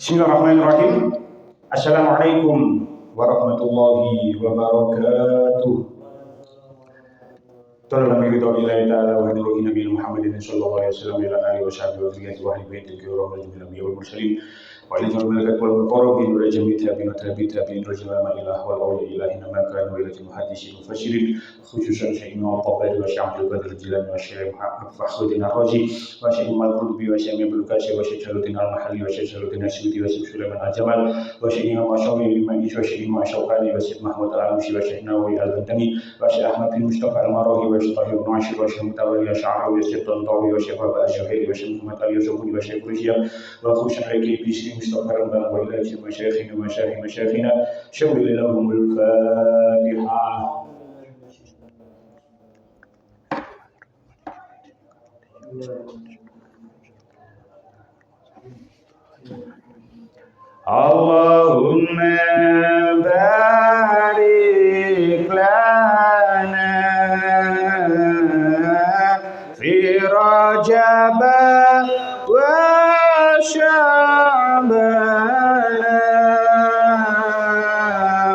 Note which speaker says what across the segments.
Speaker 1: Bismillahirrahmanirrahim. Assalamualaikum warahmatullahi wabarakatuh. Tolong kami doa ilahi ta'ala wa nuruhi Nabi Muhammadin sallallahu alaihi wasallam ila alihi wa sahbihi wa dzurriyyati wa ahli baiti al-kiram wa jami'il anbiya'i wal mursalin wa ilaihi malakat wal muqarrabin wa jami'i tabi'in wa tabi'in rajulama ilah wal awliya ilahina ma kana wa ilahi muhaddisin mufashirin khususan sayyidina al-Tabari wa syamsul badr jilani wa syekh Muhammad Fakhruddin Ar-Razi wa syekh Al-Qurtubi wa syekh Ibnu Katsir wa syekh Jaluddin Al-Mahalli wa syekh Jaluddin As-Suyuti wa syekh Sulaiman Al-Jamal wa syekh Imam Asy-Syafi'i bima wa syekh Imam Asy-Syafi'i wa syekh Muhammad Al-Alusi wa syekh Nawawi Al-Bantani wa syekh Ahmad bin Mustafa Al-Marawi wa syekh Tahir bin Ashir wa syekh Mutawalli Asy'ari wa syekh Tantawi wa syekh Wahab Asy-Syuhaili wa syekh Muhammad Al-Yusufuni wa syekh Rusyad wa khusyuk alaiki bisri Mustafa wa ila masyayikhina wa masyayikhina syawli lahumul Fatihah. Allahumma barik lana fi Rajab wa Sya'ban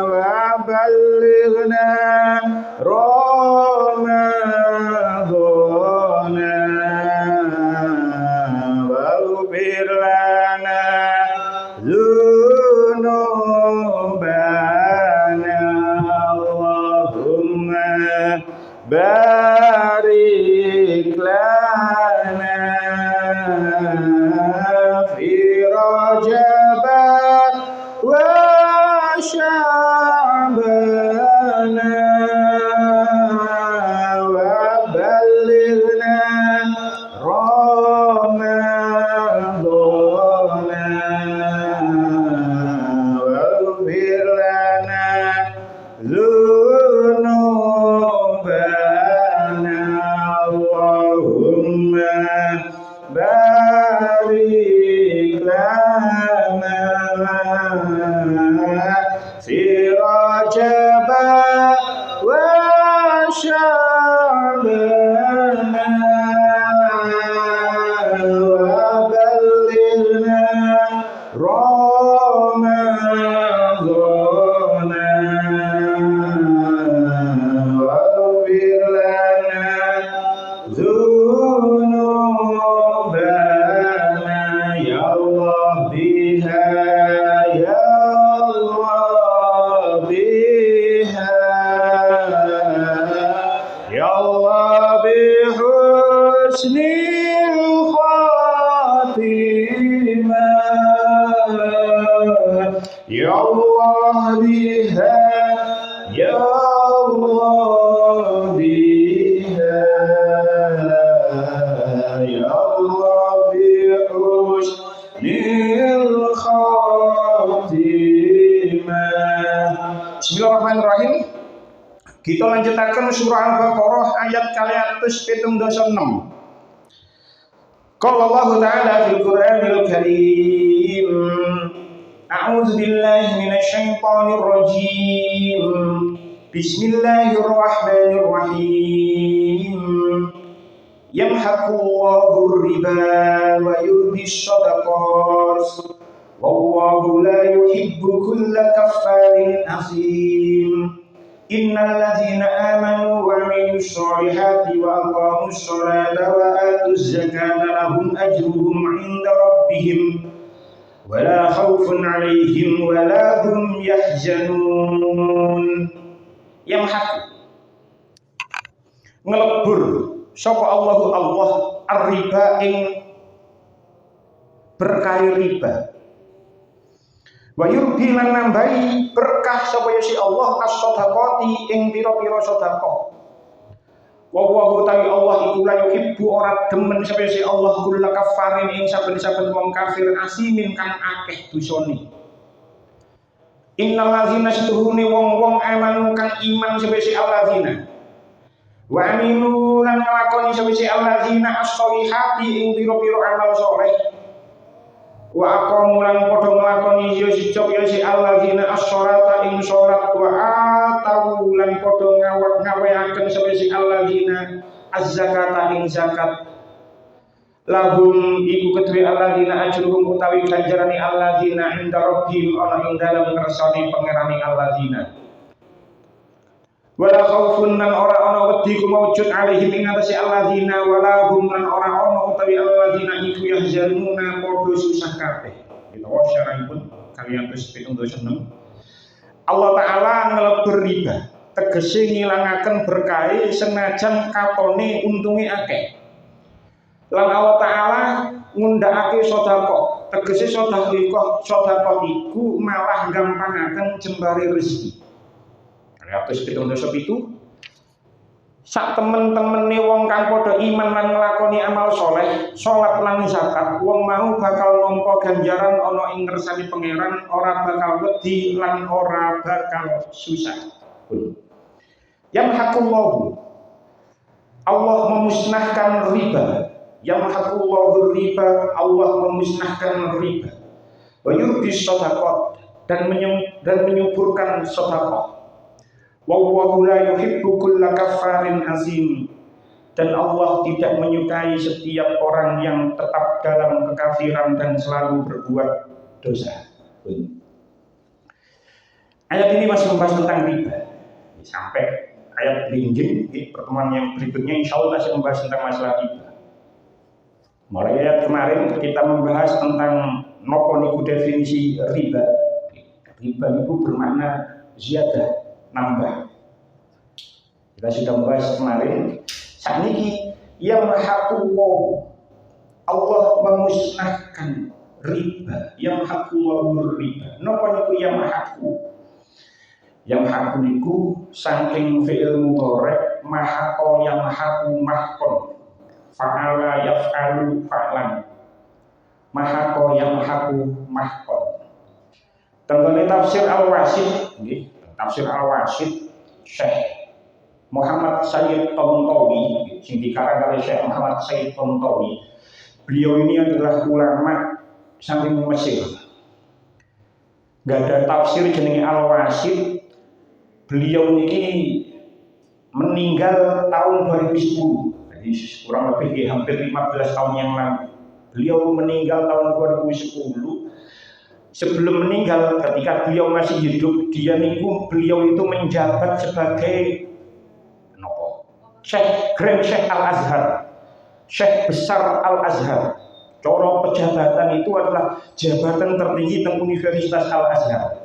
Speaker 1: wa ballighna Ramadhan waghfir lana dzunubana Allahumma barik lana fi Rajab wa Sya'ban wa ballighna Ramadhan waghfir lana dzunubana Allahumma barik lana fi Rajab wa Sya'ban wa ballighna Ramadhan waghfir lana dzunubana ya Allah biha ya Allah biha ya Allah bihusnil khatimah ya Allah biha ya Allah biha ya Allah bihusnil khatimah. Bismillahirrahmanirrahim. Kita lanjutakan surah Al-Baqarah ayat kalian 176. Qala Allah Ta'ala fil Qur'anil Karim. A'udzu billahi minasy syaithanir rajim. Bismillahirrahmanirrahim. Yamhaqullahu riba wa yurbis shadaqat. Wallahu la yuhibbu kulla kaffarin athim. Innal ladzina amanu wa 'amilus shalihati wa aqamus sholata wa atuz zakata lahum ajruhum 'inda rabbihim wa la khaufun 'alaihim wa la hum yahzanun. Yamhaq ngelebur sapa Allahu Allah ar-riba ing berkah riba wa yurbi lan nambahi berkah sapa ya si Allah as-shadaqati ing pira-pira sedekah. Wa huwa ta'i Allah iku la yuhibbu ora demen sapa si Allah kulla kafarin ing saben-saben wong kafir asimin kang akeh dosane. Innal ladzina setuhune wong-wong amanu kang iman sapa si alladzina wa aminu lan nglakoni sapa si alladzina as-sholihati ing pira-pira amal saleh. Wa aqamu lan padha nglakoni ya si alladzina as-sholata ing salat wa atau lan padha ngawehaken sapa si alladzina az-zakata ing zakat lahum iku kedue alladzina ajruhum utawi ganjarane alladzina inda rabbihim ana ing dalem ngersane pangerane alladzina wala khaufun lan ora ana wedi ku maujud alaihim ing atase alladzina wala hum lan ora ana utawi alladzina iku yahzanuna padha susah kabeh utawa syarahipun kaliyan 76 Allah taala ngelebur riba tegese ngilangaken berkahe senajan katone untunge akeh lan Allah taala ngundhakake sedekah tegese sedekah iku malah gampangaken jembare rezeki. Kados itu sak temen-temene wong kang padha iman lan nglakoni amal saleh, salat lan zakat, wong mau bakal nampa ganjaran ana ing ngersane pangeran, ora bakal wedi lan ora bakal susah. Yamhaqullahu Allah memusnahkan riba. Yamhaqullahu riba, Allah memusnahkan riba. Wa yurbi shadaqat dan menyuburkan sedekah. Wallahu la yuhibbu kulla kaffarin azim dan Allah tidak menyukai setiap orang yang tetap dalam kekafiran dan selalu berbuat dosa. Ayat ini masih membahas tentang riba sampai ayat linjing di pertemuan yang berikutnya insya Allah masih membahas tentang masalah riba. Mulai ayat kemarin kita membahas tentang nopo niku definisi riba. Riba itu bermakna ziyadah, nambah. Kita sudah membahas kemarin. Saat ini yamhaqullahu Allah memusnahkan riba. Yamhaqullahu riba. Napa niku yamhaqu? Yamhaqu niku saking fi'il mudhari' mahaqa yamhaqu mahqan. Fa'ala yaf'alu fa'lan. Mahaqa yamhaqu mahqan. Tenggone tafsir Al-Wasit nggih. Tafsir Al-Wasit Syekh Muhammad Sayyid Tontowi yang dikarang oleh Syekh Muhammad Sayyid Tontowi. Beliau ini adalah ulama saking Mesir. Gak ada tafsir jenenge Al-Wasit. Beliau ini meninggal tahun 2010. Jadi kurang lebih hampir 15 tahun yang lalu. Beliau meninggal tahun 2010. Sebelum meninggal, ketika beliau masih hidup, beliau itu menjabat sebagai Grand Syekh Al-Azhar, Syekh Besar Al-Azhar. Coro pejabatan itu adalah jabatan tertinggi di Universitas Al-Azhar.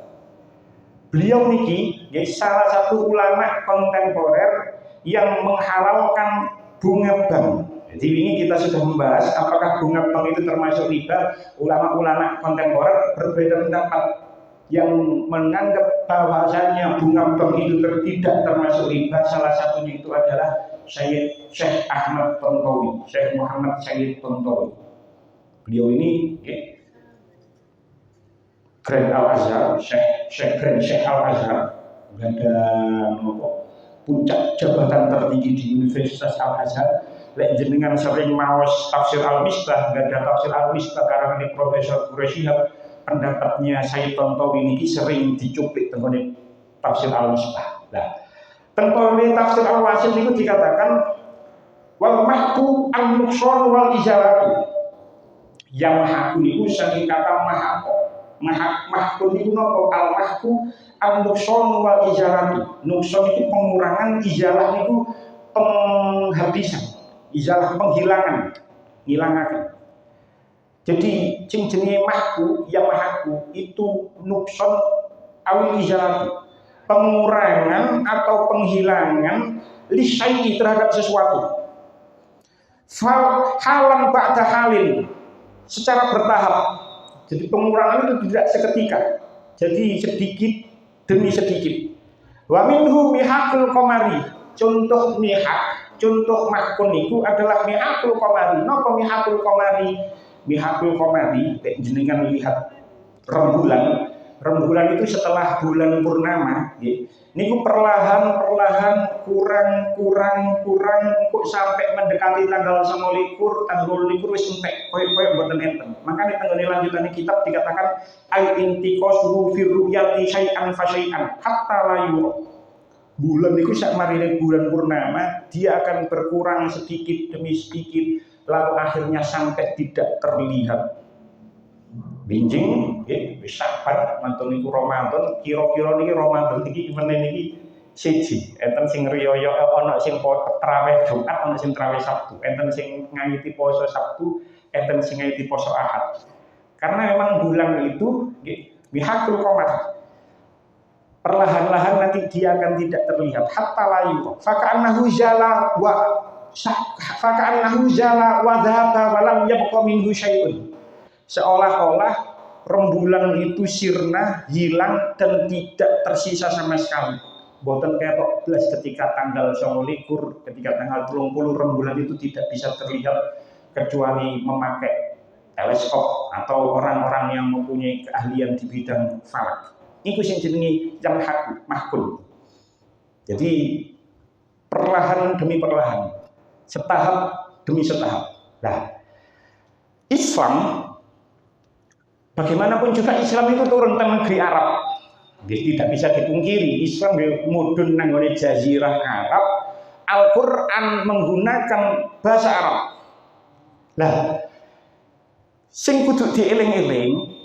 Speaker 1: Beliau niki salah satu ulama kontemporer yang menghalalkan bunga bank. Jadi ini kita sudah membahas apakah bunga bank itu termasuk riba. Ulama-ulama kontemporer berbeda pendapat. Yang menganggap bahwasanya bunga bank itu tidak termasuk riba, salah satunya itu adalah Syekh Ahmad Tontowi, Syekh Muhammad Sayyid Tontowi. Beliau ini Grand Al-Azhar, Syekh Al-Azhar, ada puncak jabatan tertinggi di Universitas Al-Azhar. Lek jenengan sering maos tafsir Al-Misbah, ada tafsir Al-Misbah karangan Profesor Quraisyhab, pendapatnya Sayyid Tontowi ini sering dicuplik tentang tafsir Al-Misbah. Nah, tentang tafsir Al-Wasit itu dikatakan wal mahku an-nuqsan wal izalatu. Yang mahku itu saking kata mahako. Mahku itu nopo al-mahku an-nuqsan wal izalatu. Nuqsan itu pengurangan, izalah itu penghabisan. Izalah penghilangan, ngilangaken. Jadi jenenge mahku, ya mahku itu nukson awil izalatu, pengurangan atau penghilangan lisyai terhadap sesuatu. Halan ba'da halin, secara bertahap. Jadi pengurangan itu tidak seketika. Jadi sedikit demi sedikit. Wa minhu mihaqul qamari. Contoh mihaq, contoh mahkun itu adalah mihaqul qamari. Napa mihaqul qamari? Mihaqul qamari, jenengan lihat rembulan. Rembulan itu setelah bulan purnama, niku perlahan kurang kok sampai mendekati tanggal 29, tanggal 29 wis entek, koyo mboten enten. Makanya tanggal lanjutan kitab dikatakan al intiqasu fi ru'yati syai'an fa syai'an hatta la yura. Bulan itu sak marine bulan purnama, dia akan berkurang sedikit demi sedikit
Speaker 2: lalu akhirnya sampai tidak terlihat. Binjing wis sabar mantun niku Ramadan, kira-kira niki Ramadan iki menen iki siji, enten sing riyaya ana sing traweh Jumat, ana sing traweh Sabtu, enten sing ngayiti poso Sabtu, enten sing ngayiti poso Ahad. Karena memang bulan itu bihaqul qamar. Perlahan-lahan nanti dia akan tidak terlihat hatta layu. Faka'annahu jala wa dhaba wa lam yabqa minhu syai'un. Seolah-olah rembulan itu sirna, hilang dan tidak tersisa sama sekali. Boten ketok blas ketika tanggal 29, ketika tanggal 30 rembulan itu tidak bisa terlihat kecuali memakai teleskop atau orang-orang yang mempunyai keahlian di bidang falak. Iku sing jenenge yang mahkul. Jadi perlahan demi perlahan, setahap demi setahap. Nah, Islam bagaimanapun juga Islam itu turun ke negeri Arab. Jadi tidak bisa dipungkiri Islam mudun nanggone jazirah Arab. Al-Quran menggunakan bahasa Arab. Nah, sing kudu dieling-eling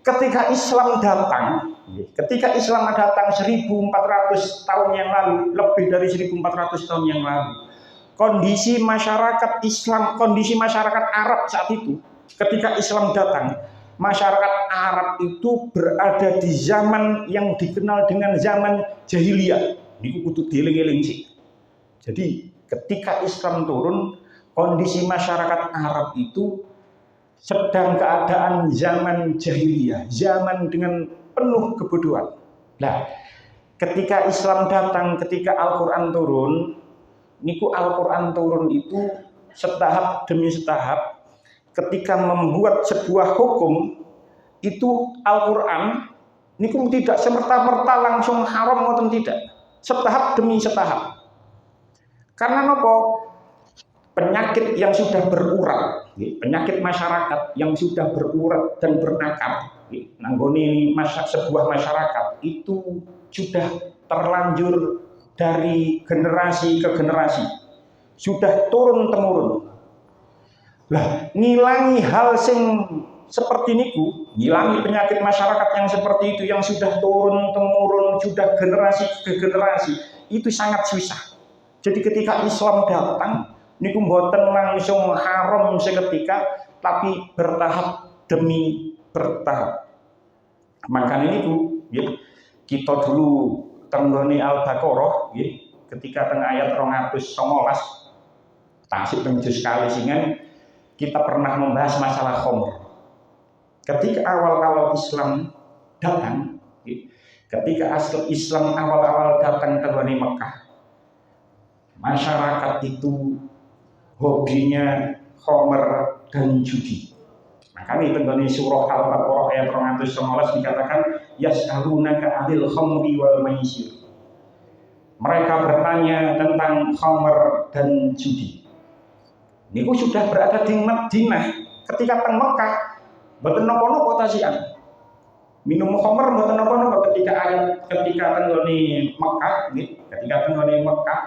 Speaker 2: ketika Islam datang 1400 tahun yang lalu, lebih dari 1400 tahun yang lalu. Kondisi masyarakat Islam, kondisi masyarakat Arab saat itu ketika Islam datang, masyarakat Arab itu berada di zaman yang dikenal dengan zaman jahiliyah. Niku kudu dieling-eling sih. Jadi ketika Islam turun, kondisi masyarakat Arab itu sedang keadaan zaman jahiliyah, zaman dengan penuh kebodohan. Nah, ketika Islam datang, ketika Al-Quran turun, niku Al-Quran turun itu setahap demi setahap. Ketika membuat sebuah hukum, itu Al-Quran niku tidak semerta-merta langsung haram ngoten tidak. Setahap demi setahap. Karena nopo? Penyakit yang sudah berurat, penyakit masyarakat yang sudah berurat dan bernakar, nanggoni sebuah masyarakat itu sudah terlanjur dari generasi ke generasi, sudah turun temurun. Lah, ngilangi hal sing seperti niku, ngilangi penyakit masyarakat yang seperti itu yang sudah turun temurun, sudah generasi ke generasi, itu sangat susah. Jadi ketika Islam datang, niku mboten langsung haram seketika, tapi bertahap demi bertahap. Makanya niku kita dulu tenggone Al-Baqarah ketika teng ayat 219 tasik penjus kali singen kita pernah membahas masalah khamr. Ketika awal-awal Islam datang, ketika Islam awal-awal datang ke Mekah, masyarakat itu hobinya khamr dan judi. Makanya tenggone surah Al-Baqarah ayat 219 dikatakan yas'alunaka 'anil khamri wal maisir. Mereka bertanya tentang khamr dan judi. Niku sudah berada di Madinah ketika teng Mekah mboten napa-napa tasian. Minum khamr mboten napa-napa ketika tenggone Mekah ketika tenggone Mekah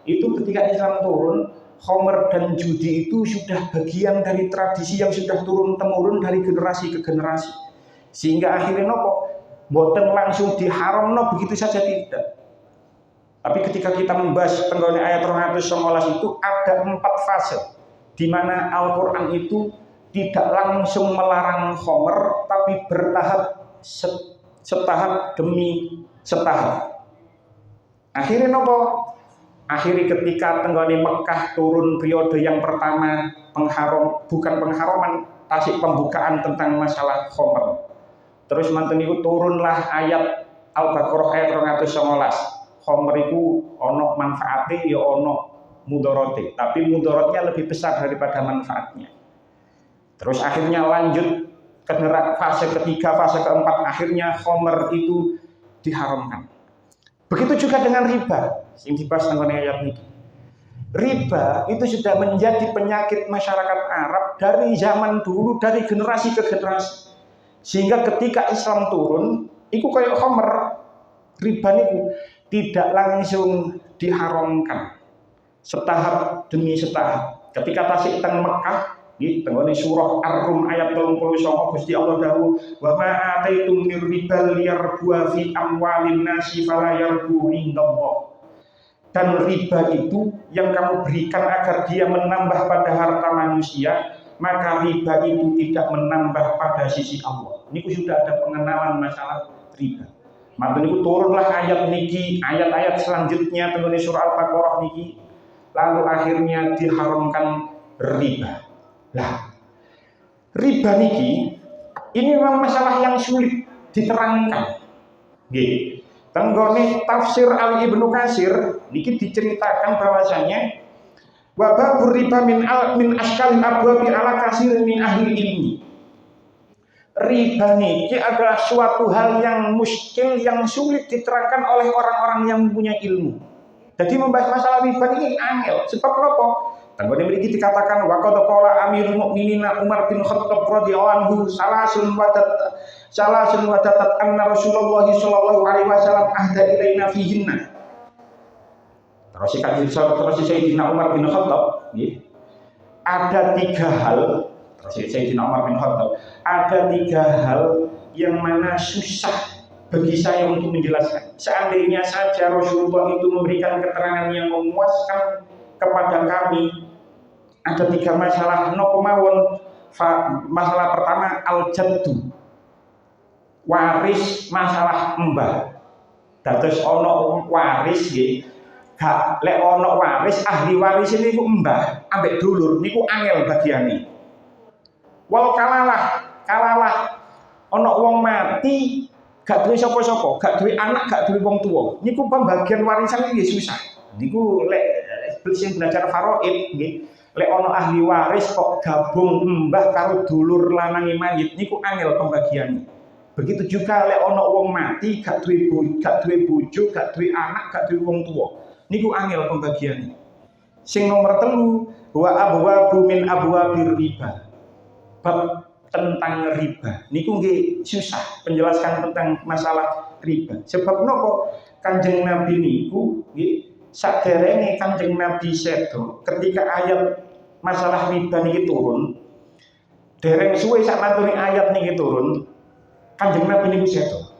Speaker 2: itu ketika Islam turun, khamr dan judi itu sudah bagian dari tradisi yang sudah turun-temurun dari generasi ke generasi. Sehingga akhirnya nopo, boten langsung diharamno begitu saja tidak. Tapi ketika kita membahas tenggone ayat 219 itu ada 4 fase di mana Al-Quran itu tidak langsung melarang khamr, tapi bertahap setahap demi setahap. Akhirnya nopo? Akhirnya ketika tenggone Mekah turun periode yang pertama bukan pengharaman, tasik pembukaan tentang masalah khamr. Terus manten itu turunlah ayat Al-Baqarah ayat 219. Khamr itu ono manfaatnya ya ono mudorote, tapi mudorotnya lebih besar daripada manfaatnya. Terus akhirnya lanjut ke fase ketiga, fase keempat, akhirnya khamr itu diharamkan. Begitu juga dengan riba, yang dibahas tentang ayat ini. Riba itu sudah menjadi penyakit masyarakat Arab dari zaman dulu, dari generasi ke generasi. Sehingga ketika Islam turun, itu kayak khamr, riba itu tidak langsung diharamkan. Setahap demi setahap. Ketika tasik teng Mekah nggih tenggone surah Ar-Rum ayat 39 Gusti Allah dawuh wa ma ataitum mir riba liyarbu fi amwalin nasi fala yarbu indallah. Dan riba itu yang kamu berikan agar dia menambah pada harta manusia, maka riba itu tidak menambah pada sisi Allah. Ini sudah ada pengenalan masalah riba. Maka niku turunlah ayat niki, ayat-ayat selanjutnya tenggone surah Al-Baqarah niki, lalu akhirnya diharamkan riba. Lah, riba niki ini memang masalah yang sulit diterangkan. Nggih. Tenggone tafsir Al Ibnu Katsir niki diceritakan bahwasanya wa babur riba min askalil abwabi ala katsir min ahli ilmi. Riba niki adalah suatu hal yang muskil, yang sulit diterangkan oleh orang-orang yang punya ilmu. Jadi membahas masalah riba ini angel. Sebab apa? Tanggone mriki dikatakan wa qad qala Amirul Mukminin Umar bin Khattab radhiyallahu anhu salasun wadatat anna Rasulullah sallallahu alaihi wasallam ahda ilaina fihinna. Terus Sayyidina Umar bin Khattab nggih. Ada 3 hal. Sayyidina Umar bin Khattab, ada 3 hal yang mana susah bagi saya untuk menjelaskan. Seandainya saja Rasulullah itu memberikan keterangan yang memuaskan kepada kami, ada 3 masalah napa mawon. Masalah pertama al-jaddu, waris, masalah mbah. Dados ana waris nggih, gak lek ana waris, ahli waris niku mbah ambek dulur niku angel bagiane. Wal kalalah ana wong mati gak duwe sapa-sapa, gak duwe anak, gak duwe wong tuwa. Niku pembagian warisan iki susah. Niku lek sing belajar faraid nggih, lek ana ahli waris kok gabung mbah karo dulur lanange mayit niku angel pembagiannya. Begitu juga lek ana wong mati gak duwe bojo, gak duwe anak, gak duwe wong tuwa. Niku angel pembagiannya. Sing nomor 3 wa abwabu min abwabir riba. Bab tentang riba niku nggih susah penjelaskan tentang masalah riba. Sebab napa? Kanjeng Nabi niku nggih saderenge Kanjeng Nabi sedo ketika ayat masalah riba niki turun, dereng suwe sak mantune ayat niki turun, Kanjeng Nabi niku sedo.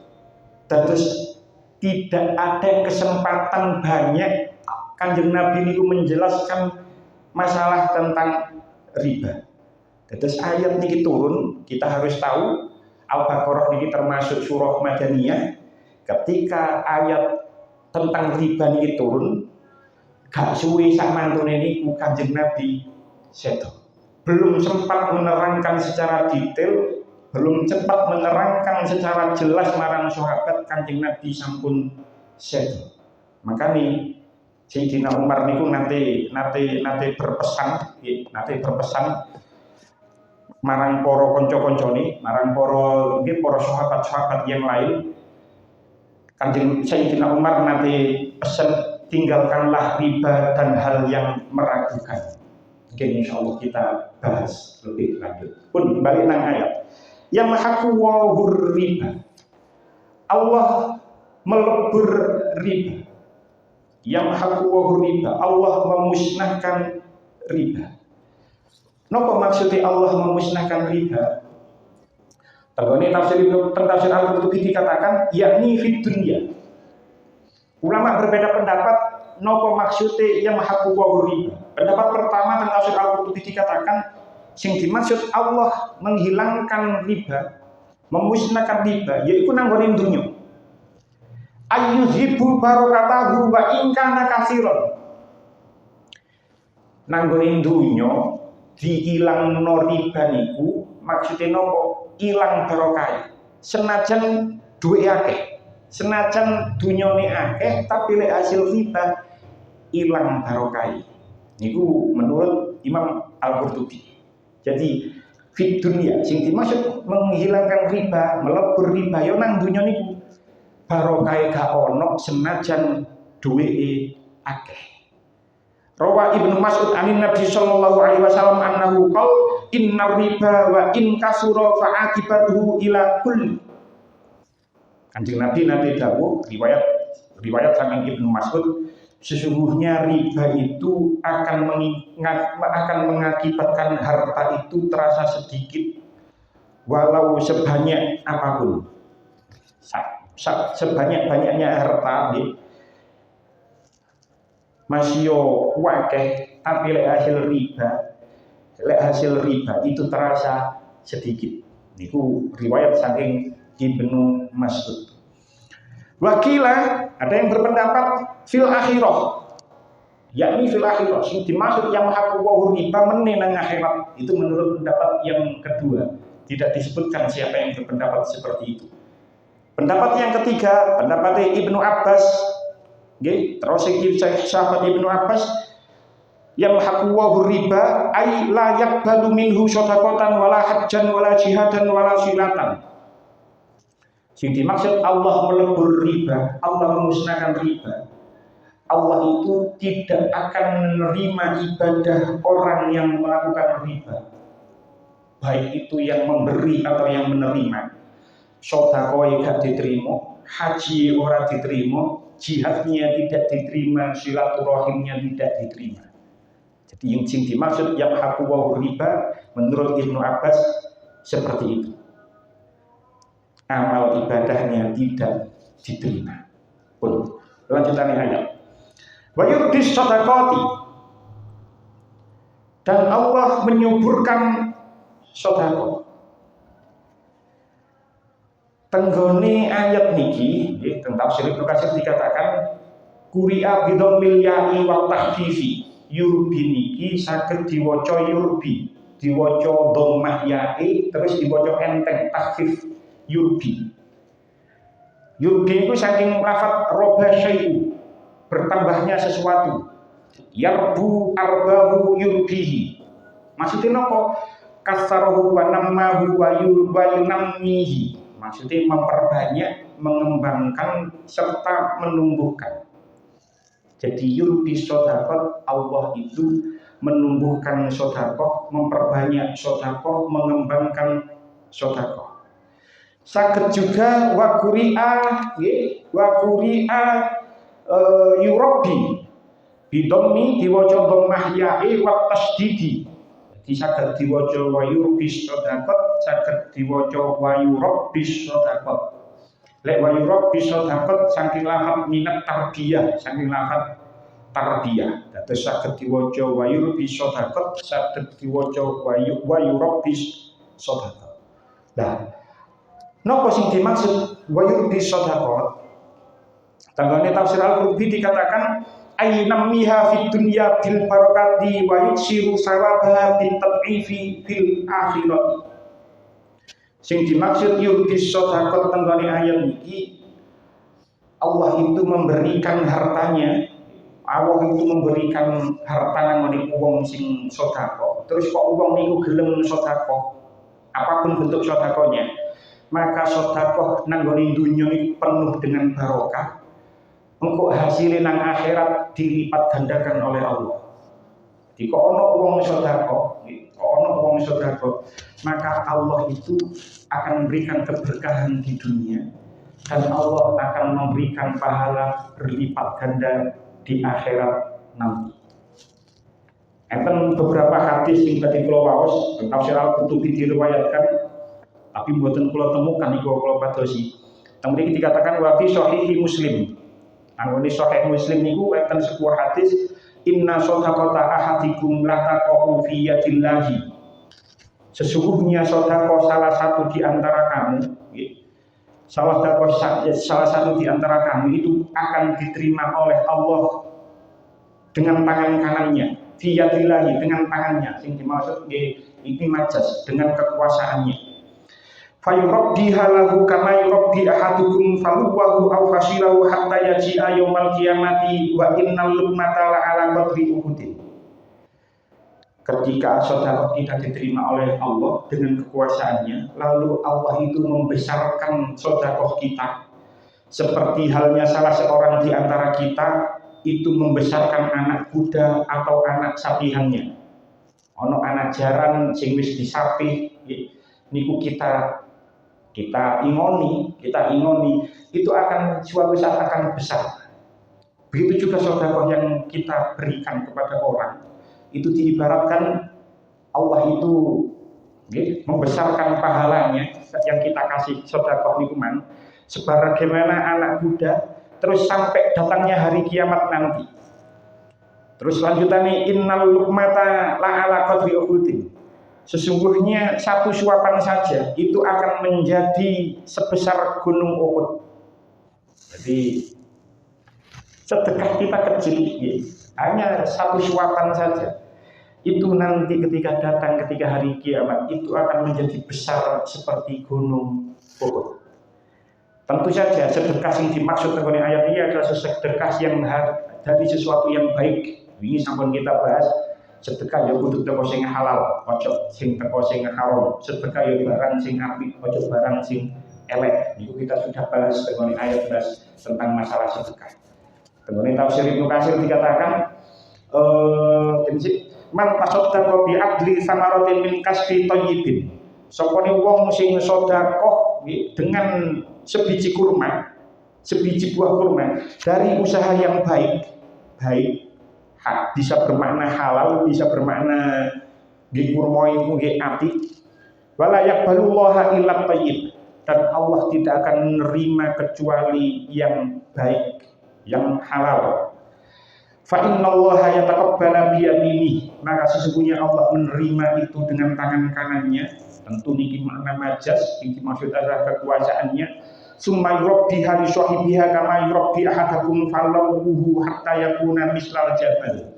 Speaker 2: Terus tidak ada kesempatan banyak Kanjeng Nabi niku menjelaskan masalah tentang riba. Terus ayat niki turun, kita harus tahu Al-Baqarah niki termasuk surah Madaniyah. Ketika ayat tentang riba niki turun, gak suwe sak mantune niku Kanjeng Nabi sedo. Belum sempat menerangkan secara detail, belum sempat menerangkan secara jelas marang sahabat, Kanjeng Nabi sampun sedo. Makanya Sayyidina Umar niku nanti berpesan marang para kanca-kancane, marang para sahabat-sahabat yang lain. Kanjeng Sayyidina Umar nanti pesan, tinggalkanlah riba dan hal yang meragukan. Mungkin insyaallah kita bahas lebih lanjut. Pun balik nang ayat. Yamhaqu wahur riba. Allah melebur riba. Yamhaqu wahur riba. Allah memusnahkan riba. Napa maksudnya Allah memusnahkan riba? Tergone tafsir Al-Qurtubi dikatakan yakni fid dunya. Ulama berbeda pendapat napa maksudnya yamhaqu wa riba. Pendapat pertama tafsir Al-Qurtubi dikatakan sing dimaksud Allah menghilangkan riba, memusnahkan riba yaiku nanggone dunya. Ayyuhibbu barakatahu wa in kana katsiran. Nanggone dunya diilangno riba niku maksudnya nopo? Ilang barokah. Senajan duwe akeh, senajan dunyane akeh tapi lek hasil riba ilang barokah. Niku menurut Imam Al-Qurtubi. Jadi fit dunia sing dimaksud menghilangkan riba, melebur riba yo nang dunya niku barokah gak ono senajan duwe akeh. Rawa Ibnu Mas'ud anin Nabi sallallahu alaihi wasallam annahu qala innar riba wa in kasura fa akibatuhu ila kulli. Kanjeng Nabi dawuh riwayat saking Ibnu Mas'ud Sesungguhnya riba itu akan mengakibatkan harta itu terasa sedikit walau sebanyak apapun. Sebanyak-banyaknya harta masih wakeh, tapi hasil riba itu terasa sedikit. Itu riwayat saking Ibnu Mas'ud. Wakilah, ada yang berpendapat fil akhirah, yakni fil akhirah sing dimaksud yang haku wa riba menenang akhirat. Itu menurut pendapat yang kedua. Tidak disebutkan siapa yang berpendapat seperti itu. Pendapat yang ketiga, pendapat Ibnu Abbas. Terus sahabat Ibnu Abbas, yang haku wa riba ay la yaqbalu minhu shadaqatan wala hajjan wala jihadan wala silatan. Yang dimaksud Allah melebur riba, Allah memusnahkan riba. Allah itu tidak akan menerima ibadah orang yang melakukan riba, baik itu yang memberi atau yang menerima. Sedekah gak diterima, haji ora diterima, jihadnya tidak diterima, silaturahimnya tidak diterima. Jadi yang dimaksud yang haku wa riba menurut Ibnu Abbas seperti itu. Amal ibadahnya tidak diterima. Pun lanjutannya ayat. Wa yurdis shadaqati, dan Allah menyuburkan sedekah. Tenggone ayat niki tentang tafsir Ibnu Katsir dikatakan quri'a bidhammil ya'i wa tahfifi. Yurbi niki saged diwaca yurbi, diwaca dhammah ya'i terus diwaca enteng tahfif yurbi. Yurbi itu saking lafaz roba syai'u, bertambahnya sesuatu. Yarbu arbahu yurbihi. Maksudnya apa? Kasarahu wa nammahu wa yunammihi. Maksudnya memperbanyak, mengembangkan serta menumbuhkan. Jadi yurbi sedekah, Allah itu menumbuhkan sedekah, memperbanyak sedekah, mengembangkan sedekah. Saged juga wa quri'a yurabbi bidhammi diwaca dhammah ya'i wa tasdidi. Jadi saged diwaca wa yurbi sedekah, saged diwaca wa yurabbi sedekah. Lek wa yurabbi sedekah saking lafaz minat tarbiyah, saking lafaz tarbiyah. Dados saged diwaca wa yurbi sedekah, saged diwaca wa yurabbi sedekah. Nah, napa sing dimaksud wa yurbi sedekah? Tanggane tafsir Al-Qurtubi dikatakan aynamiha fid dunya bil barakati wa yuksiru sawabaha bit tad'ifi fil akhirati. Sing dimaksud yurbi sedekah tanggane ayat niki, Allah itu memberikan hartanya, Allah itu memberikan harta nang wong sing sedekah. Terus kok wong niku gelem sedekah, apapun bentuk sedekahnya, maka sedekah nang gone dunya iki penuh dengan barokah. Engkau hasilnya nang akhirat dilipat gandakan oleh Allah. Jadi kok ono wong sedekah, maka Allah itu akan memberikan keberkahan di dunia dan Allah akan memberikan pahala berlipat ganda di akhirat nanti. Enten beberapa hadis yang tadi kula waos tafsir Al-Qurtubi diriwayatkan, tapi mboten kula temukan iku kula padosi. Kemudian dikatakan wa fi shahihi Muslim. Anggone sahih Muslim niku enten sebuah hadis, inna shadaqata ahadikum la taqau fi yadillahi. Sesungguhnya sedekah salah satu di antara kamu, salah satu di antara kamu itu akan diterima oleh Allah dengan tangan kanannya, fi yadillahi, dengan tangannya. Sing dimaksud iki majas, dengan kekuasaannya. Fayurabbiha lahu kama yurabbi ahadukum faluwahu aw fasilahu hatta yaji'a yaumal qiyamati wa innal luqmata la ala qadri uhudin. Ketika sedekah tidak diterima oleh Allah dengan kekuasaannya, lalu Allah itu membesarkan sedekah kita seperti halnya salah seorang di antara kita itu membesarkan anak kuda atau anak sapihannya. Ono anak jaran sing wis disapih niku kita ingoni, itu akan suatu saat akan besar. Begitu juga sedekah yang kita berikan kepada orang, itu diibaratkan Allah itu membesarkan pahalanya yang kita kasih sedekah niku man sebagaimana anak kuda terus sampai datangnya hari kiamat nanti. Terus lanjutannya innal luqmata la ala qadri uhudin. Sesungguhnya satu suapan saja itu akan menjadi sebesar gunung Uhud. Jadi sedekah kita kecil, hanya satu suapan saja. Itu nanti ketika datang ketika hari kiamat itu akan menjadi besar seperti gunung Uhud. Tentu saja sedekah yang dimaksud oleh ayat ini adalah sedekah yang dari sesuatu yang baik. Ini sampun kita bahas sedekah ya kudu teko sing halal, ojo sing teko sing haram. Sedekah ya barang sing apik, ojo barang sing elek. Itu kita sudah bahas dengan ayat tentang masalah sedekah. Kemudian tafsir Ibnu Katsir dikatakan man tasaddaqa bi adli samaratin min kasbi thayyibin. Sopone wong sing sedekah dengan sebiji kurma, sebiji buah kurma dari usaha yang baik, bisa bermakna halal, bisa bermakna di kurma itu nggih apik. Wala yaqbalullaha illa thayyib, dan Allah tidak akan menerima kecuali yang baik, yang halal. Fa innallaha yataqabbalu bi yaminihi, maka sesungguhnya Allah menerima itu dengan tangan kanannya. Tentu niki makna majas, niki maksud adalah kekuasaannya. Summa yurabbi hali sahibiha kama yurabbi ahadakum falawuhu hatta yakuna mislal jabal.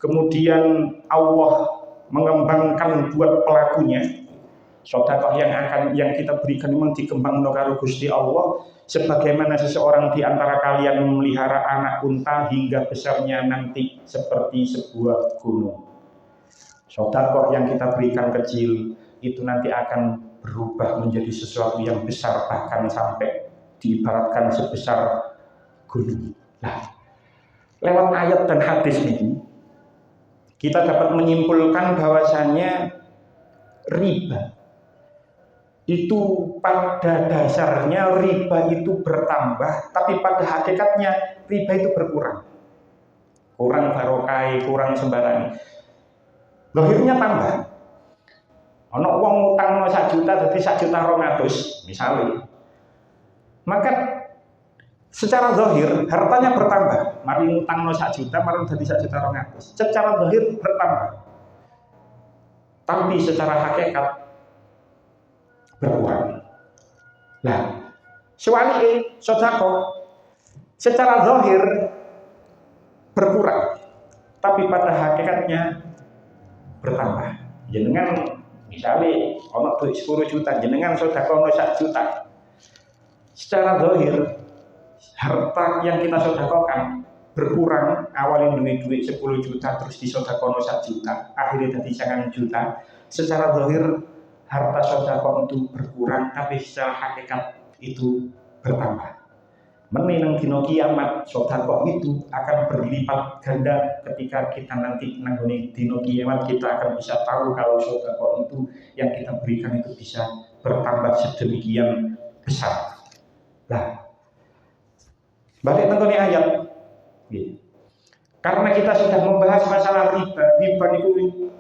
Speaker 2: Kemudian Allah mengembangkan buat pelakunya. Sedekah yang kita berikan memang dikembangkan karo Gusti Allah, sebagaimana seseorang di antara kalian memelihara anak unta hingga besarnya nanti seperti sebuah gunung. Sedekah yang kita berikan kecil itu nanti akan berubah menjadi sesuatu yang besar, bahkan sampai diibaratkan sebesar gunung. Nah, lewat ayat dan hadis ini kita dapat menyimpulkan bahwasanya riba itu pada dasarnya riba itu bertambah, tapi pada hakikatnya riba itu berkurang. Kurang barokah, kurang sembarangan. Lahirnya tambah. Ono wong utang 1 juta dadi 1.200.000 misalnya. Maka secara zahir hartanya bertambah. Mari utang 1 juta, mari dadi 1.200.000. Secara zahir bertambah. Tapi secara hakikat berkurang. Nah, soalnya sedekah secara zahir berkurang, tapi pada hakikatnya bertambah. Jenengan misalnya ono duit 10 juta, jenengan sedekah 1 juta. Secara zahir harta yang kita sedekahkan berkurang, awalnya duit 10 juta terus disedekahkan 1 juta, akhirnya jadi 9 juta. Secara zahir harta sedekah itu berkurang, tapi secara hakikat itu bertambah. Menang dina kiamat sedekah itu akan berlipat ganda ketika kita nanti nanggone dina kiamat, kita akan bisa tahu kalau sedekah itu yang kita berikan itu bisa bertambah sedemikian besar. Nah, balik nanggone ayat. Karena kita sudah membahas masalah riba itu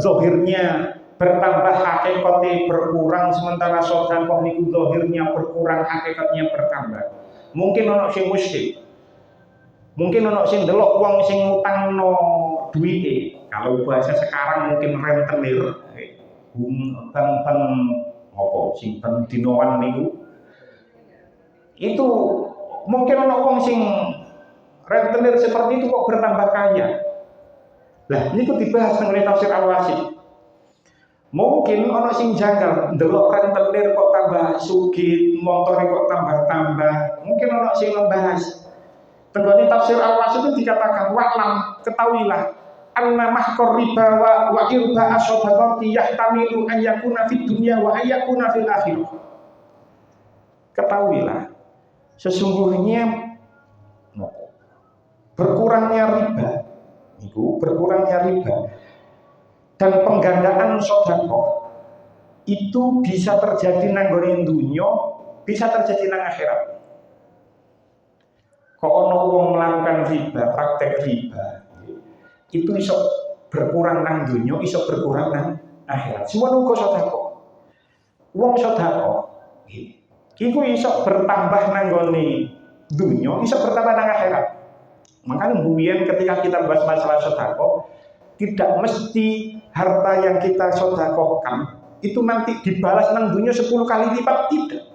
Speaker 2: zahirnya bertambah, hakikatnya berkurang, sementara sedekah niku zahirnya berkurang, hakikatnya bertambah. Mungkin ono sing musyrik, mungkin ono sing delok wong sing ngutangno duwite, kalau bahasa sekarang mungkin rentenir, bang apa sing ben dinoan niku, itu mungkin ono wong sing rentenir seperti itu kok bertambah kaya. Lah niku dibahas nang tafsir Al-Wasit. Mungkin ono sing janggal ndelok rentenir kok tambah sugih, motor kok tambah-tambah. Mungkin ono sing membahas. Tenggone tafsir Al-Wasit itu dikatakan wa'lam, ketahuilah anna mahqar riba wa irba as-sadaqati yahtamilu an yakuna fid dunya wa an yakuna fil akhirah. Ketahuilah sesungguhnya berkurangnya riba dan penggandaan sedekah itu bisa terjadi nang gone dunya, bisa terjadi nang akhirat. Kok ono wong melakukan riba, praktek riba, itu iso berkurang nang dunya, iso berkurang nang akhirat. Semua uga sedekah. Wong sedekah iku iso bertambah nang gone dunya, iso bertambah nang akhirat. Makanya mbiyen ketika kita bahas masalah sedekah, tidak mesti harta yang kita sedekahkan itu nanti dibalas nang dunya 10 kali lipat, tidak.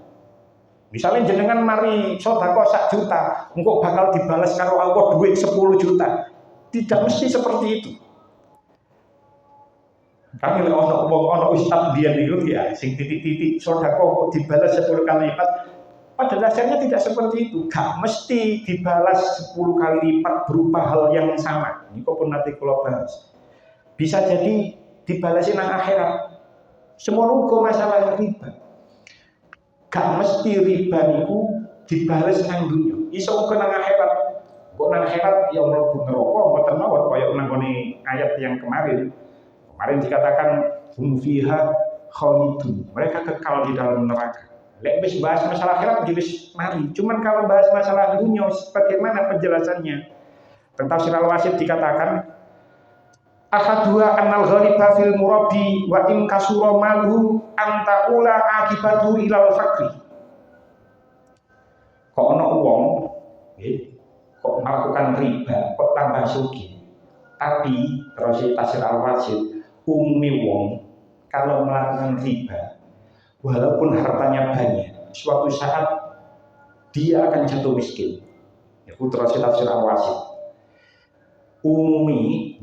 Speaker 2: Misalnya jenengan mari sedekah 1 juta, engkau bakal dibalas karo Allah duit 10 juta. Tidak mesti seperti itu. Kami ono ustaz biyen niku ya sing titik-titik sedekah kok dibalas 10 kali lipat. Pada dasarnya tidak seperti itu. Gak mesti dibalas 10 kali lipat berupa hal yang sama. Ini kok pun nanti kalau bahas. Bisa jadi dibalasin nang akhirat. Semua uga masalah riba. Gak mesti riba niku dibales nang dunya. Iso uga nang akhirat. Kok nang akhirat ya mlebu neraka mboten mawon kaya nang ayat yang kemarin. Kemarin dikatakan hum fiha khalidun. Mereka kekal di dalam neraka. Lek wis bahas masalah akhirat wis mari. Cuman kalau bahas masalah dunya bagaimana penjelasannya? Tentang Tafsir Al-Wasit dikatakan ahadua annal ghaliba fil murabbi wa in kasura maluhu antaula akibatu ilal fakri. Kok ono wong kok melakukan riba kok tambah sugih. Tapi terus Tafsir Al-Wasit umumi wong kalau melakukan riba walaupun hartanya banyak suatu saat dia akan jatuh miskin. Itu terus Tafsir Al-Wasit. Umumi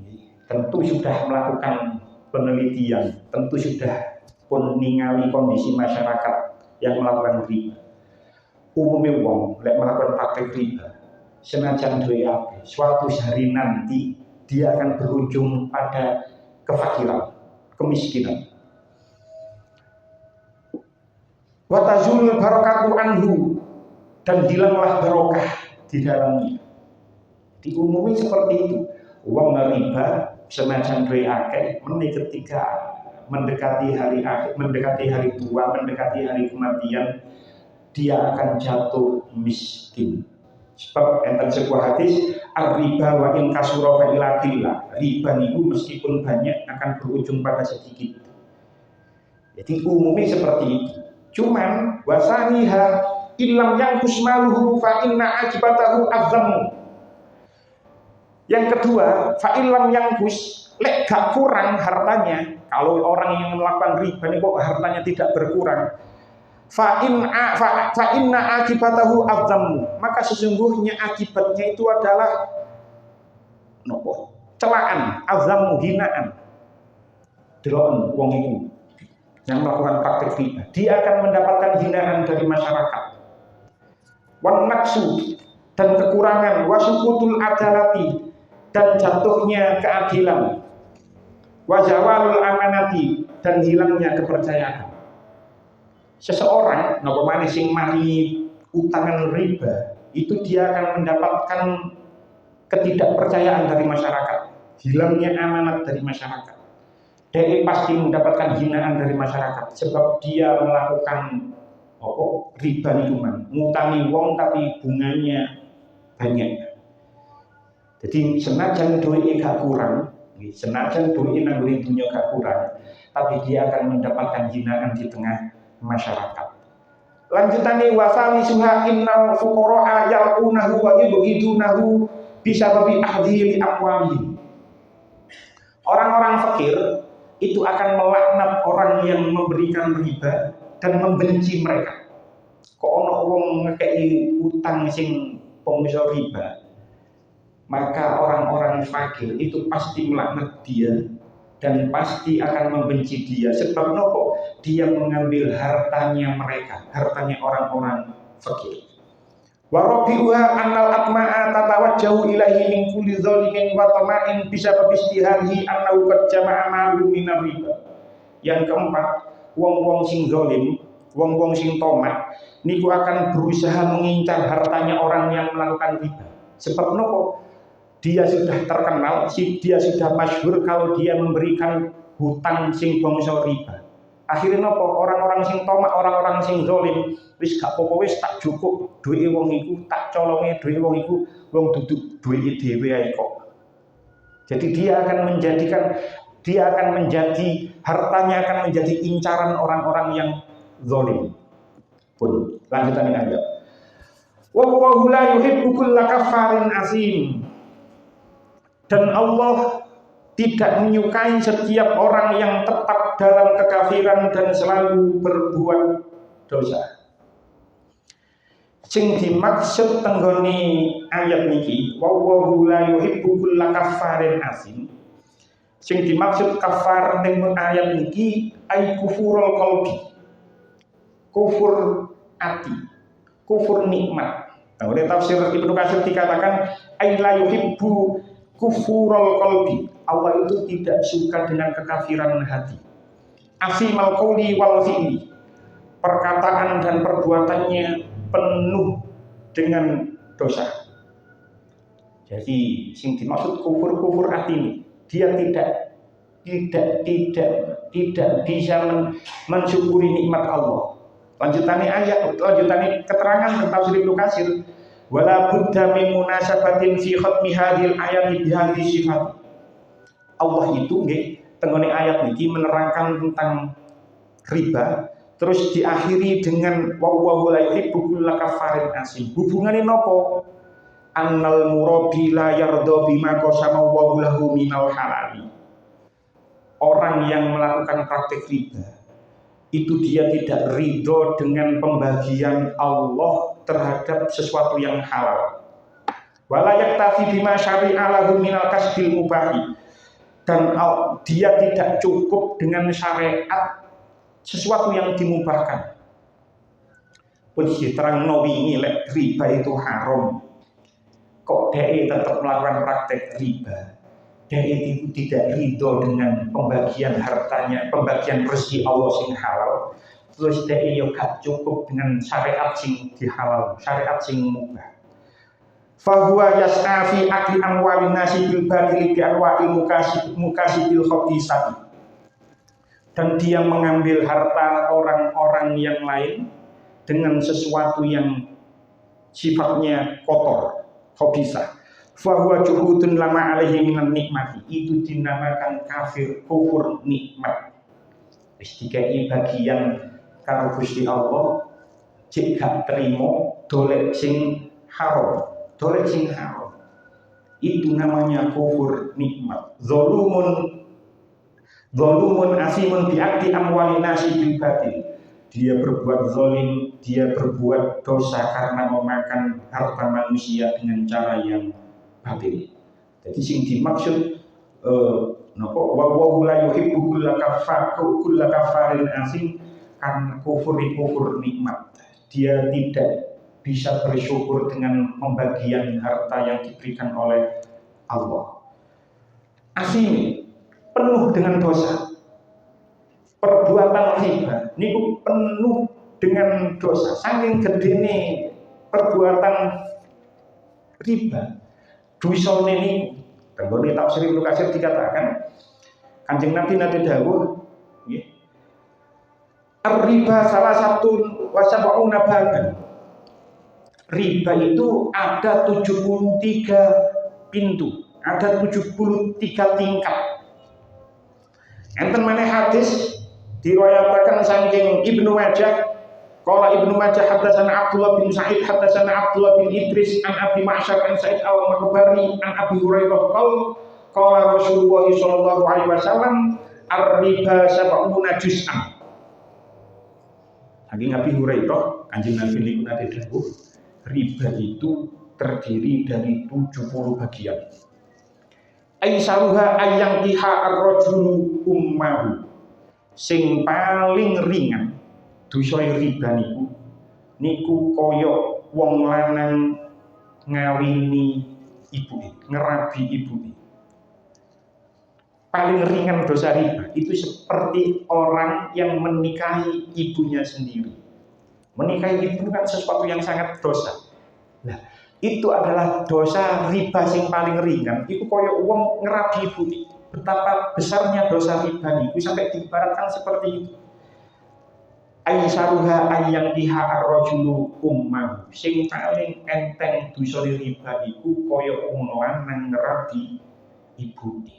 Speaker 2: tentu sudah melakukan penelitian, tentu sudah pun ningali kondisi masyarakat yang melakukan riba. Umumnya wong lek melakukan praktek riba, senajan duwe akeh, suatu hari nanti dia akan berujung pada kefakiran, kemiskinan. Wa tazulul barakatu anhu, dan hilanglah barokah di dalamnya. Diumumi seperti itu. Uang riba semacam duwe akeh meneh ketika mendekati hari akhir, mendekati hari tua, mendekati hari kematian, dia akan jatuh miskin. Sebab enten sebuah hadis ar-riba wa in kasura fa ila qillah. Riba niku meskipun banyak akan berujung pada sedikit. Jadi umumnya seperti itu. Cuman wasaniha illam yanqus maluhu fa inna ajibatahu azzamu. Yang kedua, fa'ilam yang kus, lek gak kurang hartanya. Kalau orang yang melakukan riba ini kok hartanya tidak berkurang, fa'inna akibatahu azzamu, maka sesungguhnya akibatnya itu adalah celaan, azzamu, hinaan. Deloken wong itu yang melakukan praktik riba, dia akan mendapatkan hinaan dari masyarakat. Wan naqsu, dan kekurangan, wasukutul adalati, dan jatuhnya keadilan, wajawalul amanati, dan hilangnya kepercayaan. Seseorang napa maneh sing mari utangan riba itu dia akan mendapatkan ketidakpercayaan dari masyarakat, hilangnya amanat dari masyarakat. Dia pasti mendapatkan hinaan dari masyarakat sebab dia melakukan riba itu ngutangi wong tapi bunganya banyak. Jadi senajan duit gak kurang, senajan duit nang dunya gak kurang, tapi dia akan mendapatkan hinaan di tengah masyarakat. Lanjutannya wasali suha innal fuqara yal'unahu wa yubghidunahu bisababi ahdihi li amwalihim. Orang-orang fakir itu akan melaknat orang yang memberikan riba dan membenci mereka. Kok ono wong ngekei utang sing pengusaha riba, maka orang-orang fakir itu pasti melaknat dia dan pasti akan membenci dia. Sebab nopo? Dia mengambil hartanya mereka, hartanya orang-orang fakir. Wa rabi'uha annal atma'a tatawajjahu ilaihi min kulli dzalimin wa tama'in bisabab istiharihi annahu qad jama'a ma'lu minar riba. Yang keempat, wong-wong sing zalim, wong-wong sing tamak niku akan berusaha mengincar hartanya orang yang melakukan riba. Sebab nopo? Dia sudah terkenal, dia sudah masyhur kalau dia memberikan hutang sing bangsa riba. Akhirnya nopo? Orang-orang sing tamak, orang-orang sing zalim wis gak apa-apa wis tak cukup duwike wong iku, tak colonge duwike wong iku, wong duduk duwike dhewe ae kok. Jadi dia akan menjadi hartanya akan menjadi incaran orang-orang yang zalim. Pun lanjutan ayat. Wallahu la yuhibbu kulla kafarin asim. Dan Allah tidak menyukai setiap orang yang tetap dalam kekafiran dan selalu berbuat dosa. Sing dimaksud tenggoni ayat niki, wallahu la yuhibbu kulla kafarin asim. Sing dimaksud kafar ning ayat niki ai kufurul qalbi. Kufur ati, kufur nikmat. Nah, oleh tafsir Ibnu Katsir dikatakan ai la yuhibbu kufurul qalbi. Allah itu tidak suka dengan kekafiran hati. Asimal qauli wal fi'li. Perkataan dan perbuatannya penuh dengan dosa. Jadi sing dimaksud kufur hati ini, dia tidak bisa mensyukuri nikmat Allah. Lanjutannya keterangan tentang Ibnu Katsir, wala budda min munasabatin fi khatmi hadhil ayati bi hadhihi sifat. Allah itu nggih tenggone ayat niki menerangkan tentang riba, terus diakhiri dengan wa la yuhibbu kulla kafarin asim. Hubungane napa? Annal murabi la yarda bima qasama wa lahu minal halali. Orang yang melakukan praktik riba itu dia tidak ridho dengan pembagian Allah terhadap sesuatu yang halal. Wala yaktafi bima syari'a lahu minal kasbil mubahi. Dan dia tidak cukup dengan syariat sesuatu yang dimubahkan. Pun terang nawi ini riba itu haram. Kok dia tetap melakukan praktek riba? Dia itu tidak ridho dengan pembagian hartanya, pembagian rezeki Allah sing halal. Terus dia juga cukup dengan syariat sing dihalal, syariat sing mubah. Fahuwa yas'a fi akli amwalin nasi bil badili bi anwa'il mukasibil khabisati. Dan dia mengambil harta orang-orang yang lain dengan sesuatu yang sifatnya kotor, khabisah. Fahuwa juhudun lama alaihi minan nikmati. Itu dinamakan kufur nikmat. Wis dikai bagian karo Gusti Allah, cek gak trimo dolek sing haram. Dolek sing haram itu namanya kufur nikmat. Zolumun asimun bi'akti amwalin nasi bil batil. Dia berbuat zalim, dia berbuat dosa karena memakan harta manusia dengan cara yang batil. Jadi sing dimaksud napa wa la yuhibbu kulla kafarin asim, karena kufur nikmat. Dia tidak bisa bersyukur dengan pembagian harta yang diberikan oleh Allah. Asim penuh dengan dosa. Perbuatan riba niku penuh dengan dosa. Saking gedene perbuatan riba, dosane niku. Tenggone tafsir Ibnu Katsir dikatakan Kanjeng Nabi nate dawuh nggih. Ar-riba salah satu wasab'una baban. Riba itu ada 73 pintu, ada 73 tingkat. Enten maneh hadis diriwayatkan saking Ibnu Majah, qala Ibnu Majah hadatsana Abdullah bin Sa'id hadatsana Abdullah bin Idris an Abi Ma'syar an Sa'id al-Makhbari an Abi Hurairah qala Rasulullah sallallahu alaihi wasallam ar-riba sab'una juz'an. Saking Abi Hurairah Kanjeng Nabi niku nate dawuh, riba itu terdiri dari 70 bagian. Aisaruha ayang iha ar-rajulu ummahu. Sing paling ringan dosa riba niku kaya wong lanang ngawini ibuke, ngerabi ibuke. Paling ringan dosa riba itu seperti orang yang menikahi ibunya sendiri. Menikahi ibu kan sesuatu yang sangat dosa. Nah, itu adalah dosa riba yang paling ringan. Itu koyo wong ngerabi ibu. Betapa besarnya dosa riba niku sampai diibaratkan seperti itu. aisaruha ayang biha ar-rajulu ummah. Sing paling enteng dosa riba iku kaya wong lanang ngrabi ibune.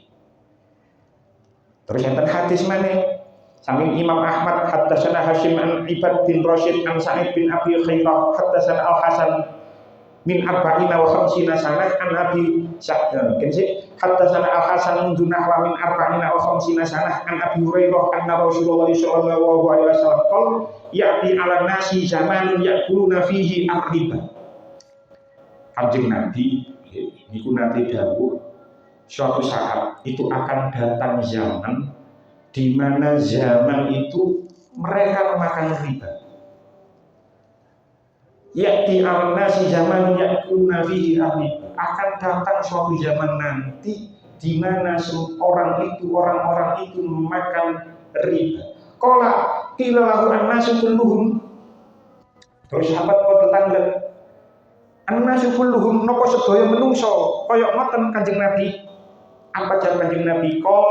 Speaker 2: Terus enten hadis maneh saking Imam Ahmad haddatsana Hasyim an Ibad bin Rasyid an Sa'id bin Abi Khairah haddatsana Al-Hasan min arba'ina wa khamsina sanah an Abi Sa'id haddatsana Al-Hasan bin Nahwa min arba'ina wa khamsina sanah an Abi Hurairah anna Rasulullah sallallahu alaihi wasallam qala ya'ti 'ala nasi zamanun ya'kuluna fihi ar-riba. Kanjeng Nabi niku nate dawuh suatu saat itu akan datang zaman di mana zaman itu mereka memakan riba. Ya'ti 'alan nasi zaman ya'kuluna fihi ar-riba. Akan datang suatu zaman nanti di mana orang-orang itu memakan riba. Qala qila lahu an-nasu kulluhum. Terus sahabat kok tetangga an-nasu kulluhum napa sedaya menungso kaya ngoten Kanjeng Nabi. Apa jar Kanjeng Nabi qol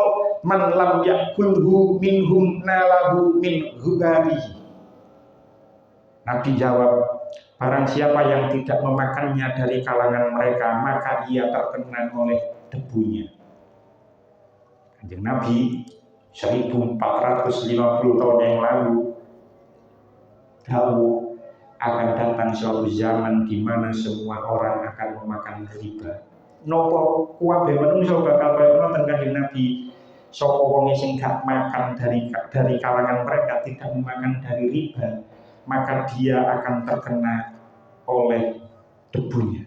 Speaker 2: man lam yakulhu minhum nalahu min hubarihi. Nabi jawab, barang siapa yang tidak memakannya dari kalangan mereka maka ia terkena oleh debunya. Kanjeng Nabi 1450 tahun yang lalu dawuh akan datang suatu zaman di mana semua orang akan memakan riba. Nopo kuwabe menungso bakal kaya ngoten Kanjeng Nabi. Sapa wong sing gak makan dari kalangan mereka, tidak memakan dari riba, maka dia akan terkena oleh debunya.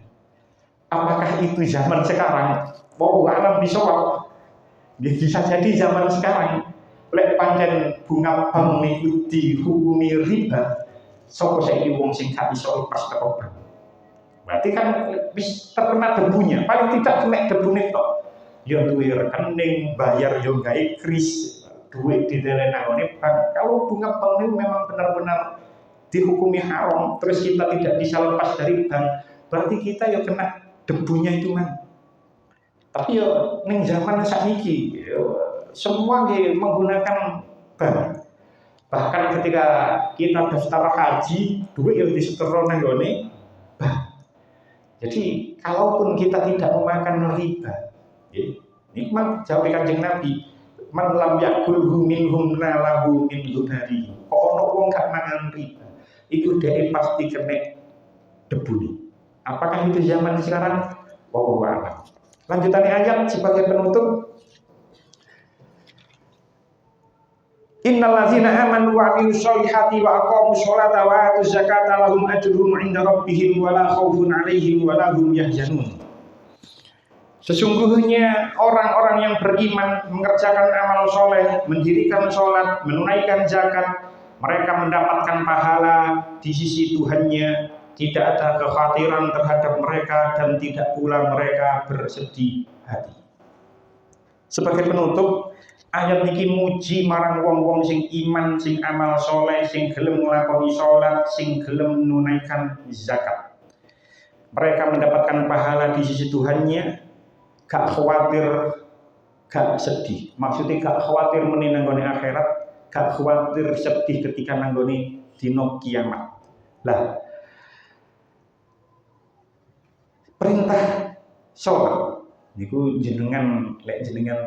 Speaker 2: Apakah itu zaman sekarang? Wallahu a'lam bishawab. Bisa jadi zaman sekarang lek pancen bunga bank niku dihukumi riba, sapa saiki wong sing gak iso lepas teko bank. Berarti kan wis terkena debunya, paling tidak kena debune tok. Ya duwe rekening, bayar yo gawe kris, duit dideleh nang bank. Kalau bunga bank ini memang benar-benar dihukumi haram, terus kita tidak bisa lepas dari bank, berarti kita ya kena debunya itu man. Tapi ya ning zaman sakniki semua menggunakan bank. Bahkan ketika kita daftar haji, duit yang disetor nang gone bank. Jadi kalaupun kita tidak memakan riba, ini memang jawab Kanjeng Nabi, man lam yakulhu minhum nalahu min hubari. Ono wong gak mangan riba, itu dhek pasti kena debu. Apakah itu zaman sekarang? Wallahu a'lam. Lanjutannya ayat sebagai penutup. Innal ladzina amanu wa 'amilus sholihati wa aqamus sholata wa atuz zakata lahum ajruhum 'inda rabbihim wa la khaufun 'alaihim wa la hum yahzanun. Sesungguhnya orang-orang yang beriman mengerjakan amal soleh, mendirikan sholat, menunaikan zakat, mereka mendapatkan pahala di sisi Tuhannya, tidak ada kekhawatiran terhadap mereka dan tidak pula mereka bersedih hati. Sebagai penutup, ayat niki muji marang wong-wong sing iman, sing amal soleh, sing gelem nglakoni sholat, sing gelem menunaikan zakat. Mereka mendapatkan pahala di sisi Tuhannya, gak khawatir, gak sedih. Maksudnya gak khawatir meni nanggone akhirat, gak khawatir sedih ketika nanggone dino kiamat. Lah, perintah sholat niku jenengan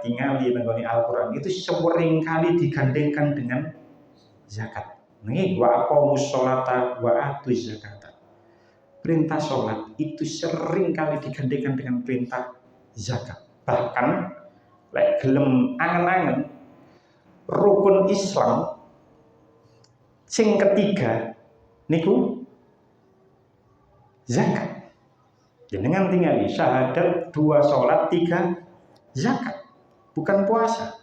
Speaker 2: tingali nanggone Al-Qur'an itu sering kali digandengkan dengan zakat. Nggih, wa aqamus sholata wa atuz zakata. Perintah sholat itu sering kali digandengkan dengan perintah zakat. Bahkan lek gelem angen-angen rukun Islam sing ketiga niku zakat. Jenengan tinggali syahadat 2 sholat 3 zakat, bukan puasa.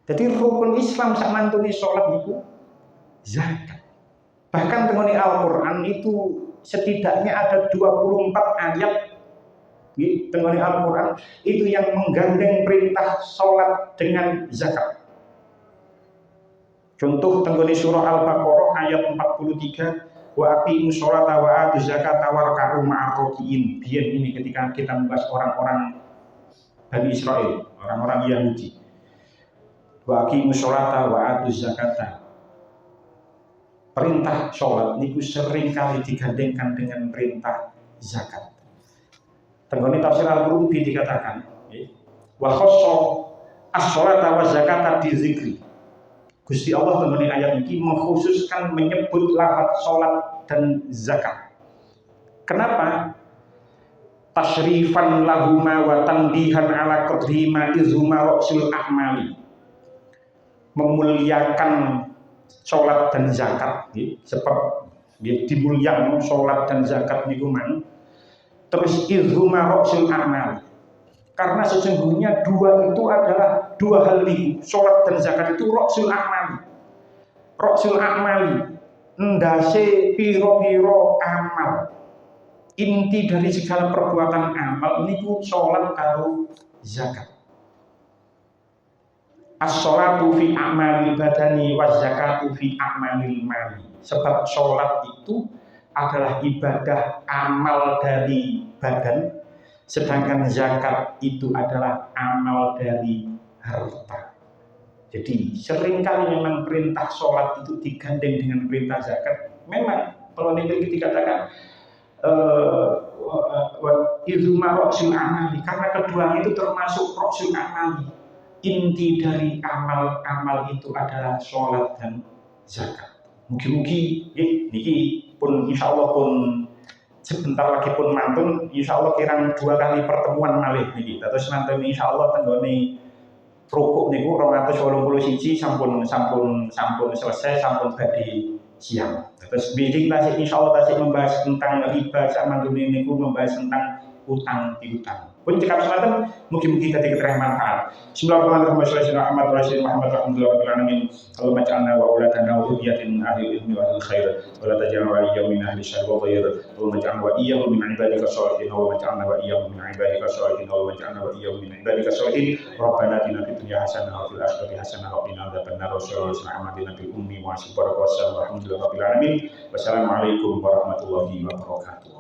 Speaker 2: Jadi rukun Islam sak mantune sholat niku zakat. Bahkan tengoni Al-Qur'an itu setidaknya ada 24 ayat di tengoni Al-Qur'an itu yang menggandeng perintah sholat dengan zakat. Contoh tengoni surah Al-Baqarah ayat 43, wa aqimus sholata wa atuz zakata warka'u ma'ar raki'in. Biar ini ketika kita membahas orang-orang Bani Israel, orang-orang Yahudi. Wa aqimus sholata wa atuz zakata perintah sholat niku sering kali digandengkan dengan perintah zakat. Tenggone tafsir Al-Qurtubi dikatakan, wa khassa as-sholata wa zakata bizikri. Gusti Allah tenggone ayat ini mengkhususkan menyebut lafaz sholat dan zakat. Kenapa? Tasyrifan lahuma wa tanbihan ala qadri ma izhuma ra'sul a'mali. Memuliakan sholat dan zakat, sebab dimuliakan sholat dan zakat niku man. Terus izhuma ra'sul a'mali. Karena sesungguhnya dua itu adalah dua hal itu. Sholat dan zakat itu ra'sul a'mali. Ra'sul a'mali ndase piro-piro amal. Inti dari segala perbuatan amal niku sholat karo zakat. As-sholatu fi a'malil badani wa zakatu fi a'malil mali. Sebab sholat itu adalah ibadah amal dari badan, sedangkan zakat itu adalah amal dari harta. Jadi seringkali memang perintah sholat itu digandeng dengan perintah zakat. Memang kalau ini dikatakan izuma roksul amali, karena kedua itu termasuk roksul amali. Inti dari amal itu adalah sholat dan zakat. Mugi-mugi niki pun insya Allah pun sebentar lagi pun mantun, insya Allah kirang 2 kali pertemuan malih niki. Terus nanti insya Allah tenggone rukuk niku 281 sampun selesai, sampun badhe siang. Terus bidik tasik insya Allah tasik membahas tentang riba sama dunia niku, membahas tentang utang piutang. Pun cekap sematan mungkin kita diketahui manfaat. Bismillahirrahmanirrahim. Allahumma ja'alna wa auladana wa dhurriyyatin ahli ilmi wa ahli khair. Wa la taj'alna wa iyyahum min ahli syarri wa dhayr. Allahumma ja'alna wa iyyahum min ibadika sholihin. Allahumma ja'alna wa iyyahum min ibadika sholihin. Allahumma ja'alna wa iyyahum min ibadika sholihin. Rabbana atina fid dunya hasanah wa fil akhirati hasanah wa qina adzabannar. Sallallahu alaihi wa sallam ummi wa asybarakallahu. Alhamdulillahirabbil alamin. Wassalamualaikum warahmatullahi wabarakatuh.